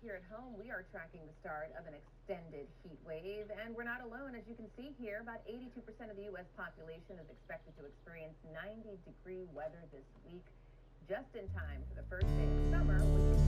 here at home, we are tracking the start of an extended heat wave, and we're not alone. As you can see here, about 82% of the U.S. population is expected to experience 90-degree weather this week, just in time for the first day of summer, which is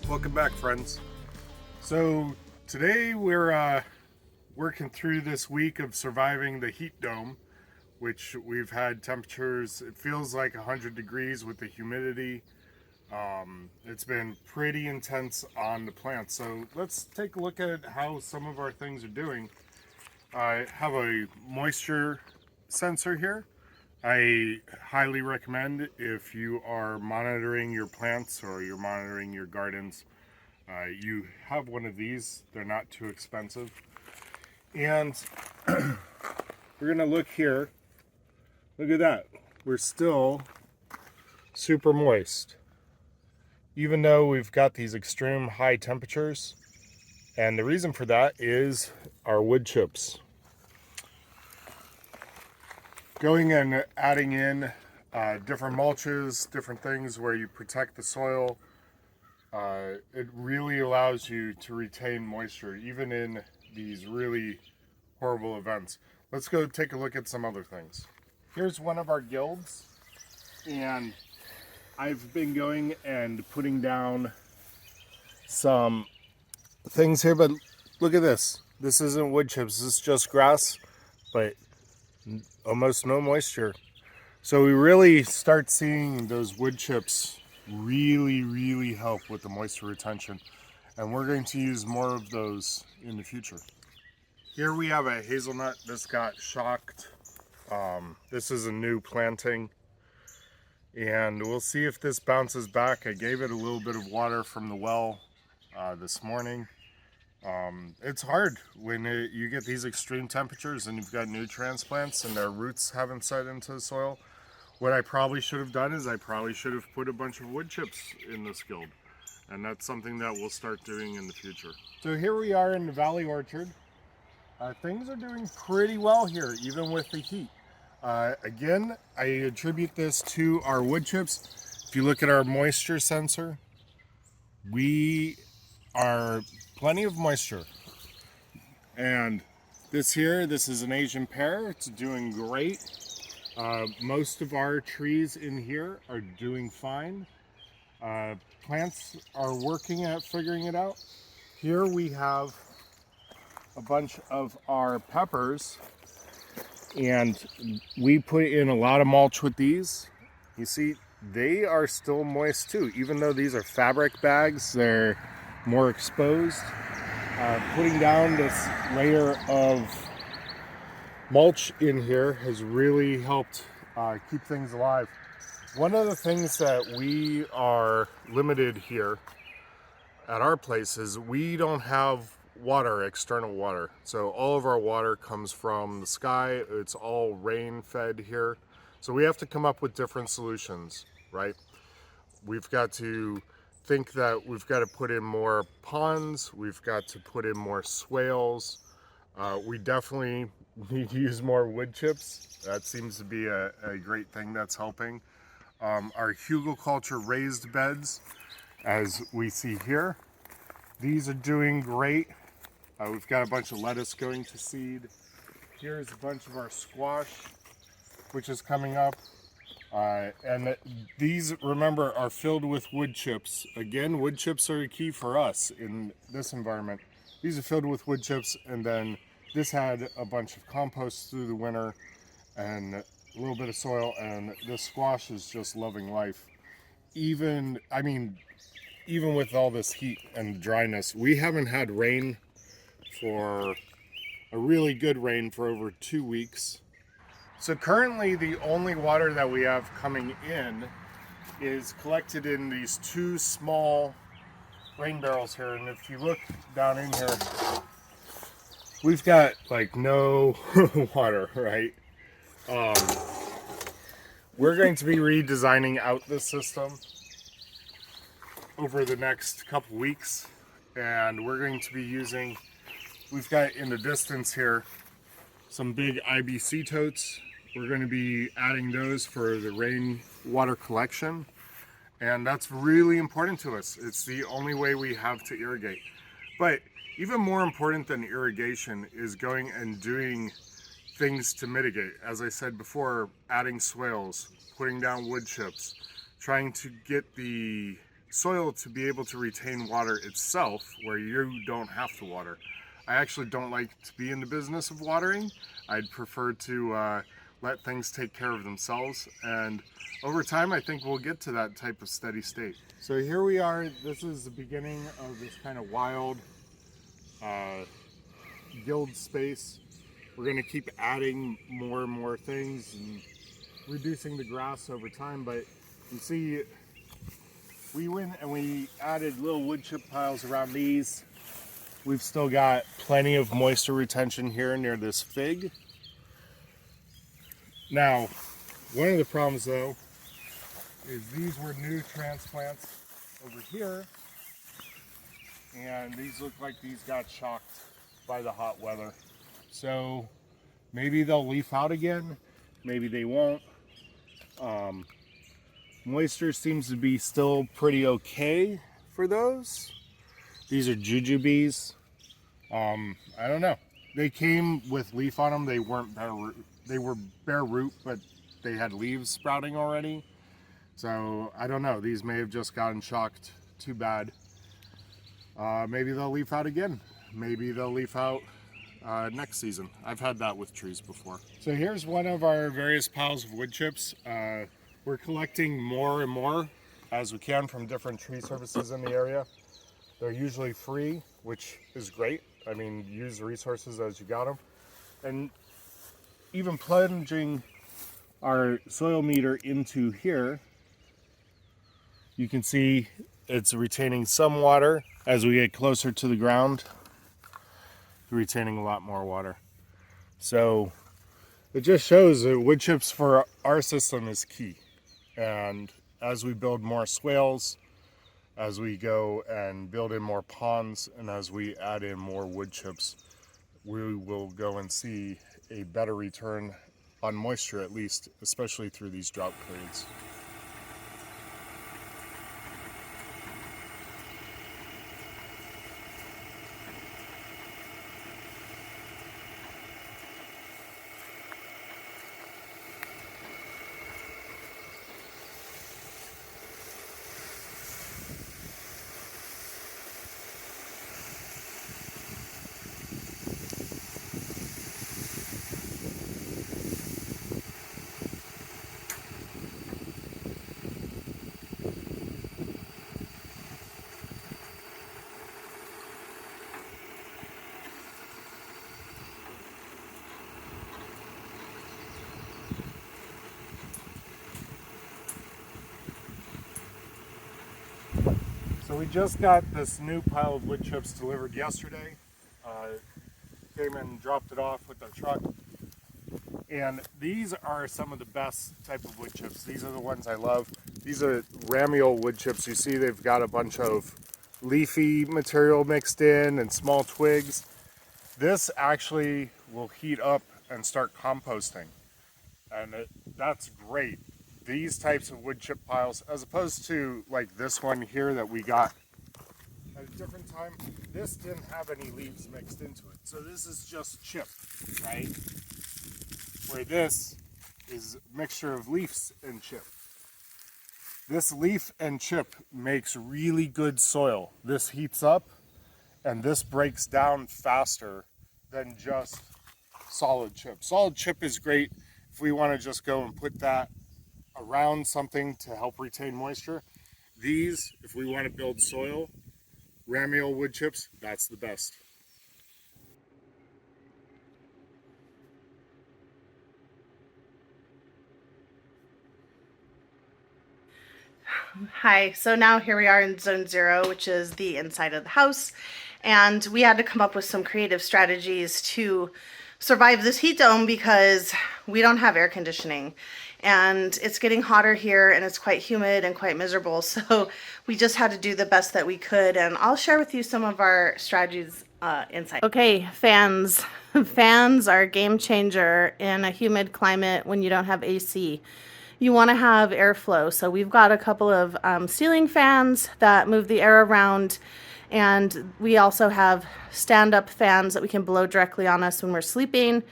Welcome back, friends. So today we're working through this week of surviving the heat dome, which we've had temperatures, it feels like 100 degrees with the humidity. It's been pretty intense on the plants. So let's take a look at how some of our things are doing. I have a moisture sensor here. I highly recommend, if you are monitoring your plants or you're monitoring your gardens, you have one of these. They're not too expensive. And we're gonna look here. Look at that. We're still super moist, even though we've got these extreme high temperatures. And the reason for that is our wood chips. Going and adding in different mulches, different things where you protect the soil, it really allows you to retain moisture even in these really horrible events. Let's go take a look at some other things. Here's one of our guilds, and I've been going and putting down some things here, but look at this. This isn't wood chips, this is just grass, but almost no moisture. So we really start seeing those wood chips really help with the moisture retention, and we're going to use more of those in the future. Here we have a hazelnut. This got shocked. This is a new planting, and we'll see if this bounces back. I gave it a little bit of water from the well this morning. It's hard when you get these extreme temperatures and you've got new transplants and their roots haven't set into the soil. What I probably should have done is I probably should have put a bunch of wood chips in this guild, and that's something that we'll start doing in the future. So here we are in the Valley Orchard. Things are doing pretty well here, even with the heat. Again, I attribute this to our wood chips. If you look at our moisture sensor, we are plenty of moisture. And this here, this is an Asian pear. It's doing great. Most of our trees in here are doing fine. Plants are working at figuring it out. Here we have a bunch of our peppers, and we put in a lot of mulch with these. You see, they are still moist too, even though these are fabric bags. They're more exposed. Putting down this layer of mulch in here has really helped keep things alive. One of the things that we are limited here at our place is we don't have water, external water. So all of our water comes from the sky. It's all rain fed here. So we have to come up with different solutions, right? We've got to think that we've got to put in more ponds. We've got to put in more swales. We definitely need to use more wood chips. That seems to be a great thing that's helping. Our hugelkultur raised beds, as we see here, these are doing great. We've got a bunch of lettuce going to seed. Here's a bunch of our squash, which is coming up. And these, remember, are filled with wood chips. Again, wood chips are a key for us in this environment. These are filled with wood chips, and then this had a bunch of compost through the winter and a little bit of soil, and this squash is just loving life. Even with all this heat and dryness, we haven't had rain for a really good rain for over 2 weeks. So currently the only water that we have coming in is collected in these two small rain barrels here, and if you look down in here, we've got like no water, right? We're going to be redesigning out this system over the next couple weeks, and we're going to be using, we've got in the distance here some big IBC totes. We're going to be adding those for the rainwater collection, and that's really important to us. It's the only way we have to irrigate. But even more important than irrigation is going and doing things to mitigate. As I said before, adding swales, putting down wood chips, trying to get the soil to be able to retain water itself where you don't have to water. I actually don't like to be in the business of watering. I'd prefer to let things take care of themselves, and over time I think we'll get to that type of steady state. So here we are. This is the beginning of this kind of wild guild space. We're going to keep adding more and more things and reducing the grass over time, but you see we went and we added little wood chip piles around these. We've still got plenty of moisture retention here near this fig. Now, one of the problems though is these were new transplants over here, and these look like these got shocked by the hot weather. So maybe they'll leaf out again, maybe they won't. Moisture seems to be still pretty okay for those. These are jujubes. I don't know. They came with leaf on them. They weren't bare root. They were bare root, but they had leaves sprouting already. So I don't know. These may have just gotten shocked too bad. Maybe they'll leaf out again. Maybe they'll leaf out next season. I've had that with trees before. So here's one of our various piles of wood chips. We're collecting more and more as we can from different tree services in the area. They're usually free, which is great. I mean, use the resources as you got them. And even plunging our soil meter into here, you can see it's retaining some water. As we get closer to the ground, retaining a lot more water. So it just shows that wood chips for our system is key. And as we build more swales, as we go and build in more ponds, and as we add in more wood chips, we will go and see a better return on moisture, at least, especially through these drought periods. So we just got this new pile of wood chips delivered yesterday. Came and dropped it off with our truck. And these are some of the best type of wood chips. These are the ones I love. These are ramiole wood chips. You see they've got a bunch of leafy material mixed in and small twigs. This actually will heat up and start composting. And that's great. These types of wood chip piles, as opposed to like this one here that we got at a different time, this didn't have any leaves mixed into it. So this is just chip, right? Where this is a mixture of leaves and chip. This leaf and chip makes really good soil. This heats up and this breaks down faster than just solid chip. Solid chip is great if we want to just go and put that around something to help retain moisture. These, if we want to build soil, ramiole wood chips, that's the best. Hi. So now here we are in zone 0, which is the inside of the house. And we had to come up with some creative strategies to survive this heat dome because we don't have air conditioning. And it's getting hotter here and it's quite humid and quite miserable. So we just had to do the best that we could. And I'll share with you some of our strategies inside. Okay, fans. Fans are a game changer in a humid climate when you don't have AC. You want to have airflow. So we've got a couple of ceiling fans that move the air around, and we also have stand-up fans that we can blow directly on us when we're sleeping,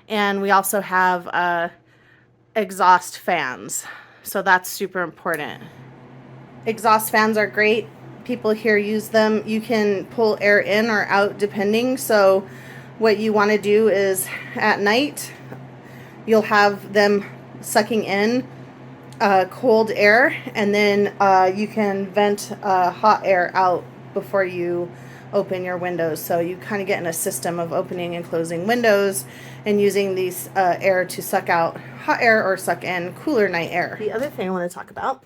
and we also have exhaust fans. So that's super important. Exhaust fans are great. People here use them. You can pull air in or out depending. So what you want to do is at night, you'll have them sucking in cold air, and then you can vent hot air out before you open your windows. So you kind of get in a system of opening and closing windows and using these air to suck out hot air or suck in cooler night air. The other thing I want to talk about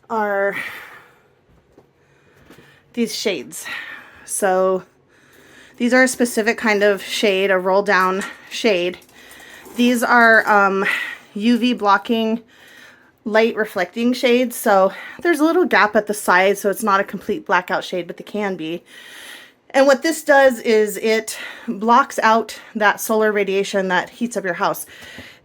are these shades. So these are a specific kind of shade, a roll down shade. These are UV blocking, light reflecting shades. So there's a little gap at the side, so it's not a complete blackout shade, but they can be. And what this does is it blocks out that solar radiation that heats up your house.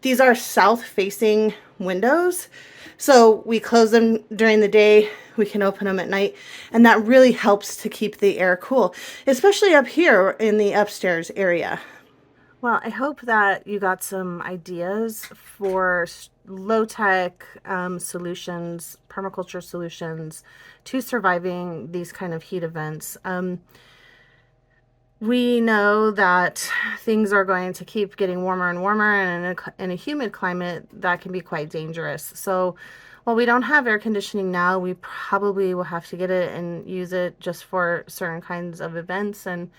These are south facing windows, so we close them during the day, we can open them at night, and that really helps to keep the air cool, especially up here in the upstairs area. Well, I hope that you got some ideas for low-tech solutions, permaculture solutions to surviving these kind of heat events. We know that things are going to keep getting warmer and warmer, and in a humid climate, that can be quite dangerous. So while we don't have air conditioning now, we probably will have to get it and use it just for certain kinds of events. And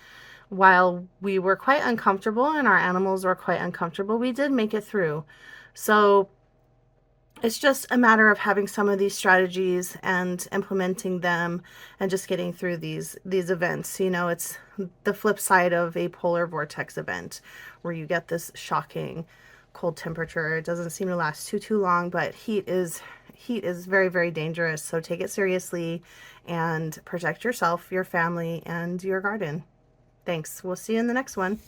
while we were quite uncomfortable and our animals were quite uncomfortable, we did make it through. So it's just a matter of having some of these strategies and implementing them and just getting through these events. You know, it's the flip side of a polar vortex event where you get this shocking cold temperature. It doesn't seem to last too long, but heat is very, very dangerous. So take it seriously and protect yourself, your family, and your garden. Thanks. We'll see you in the next one.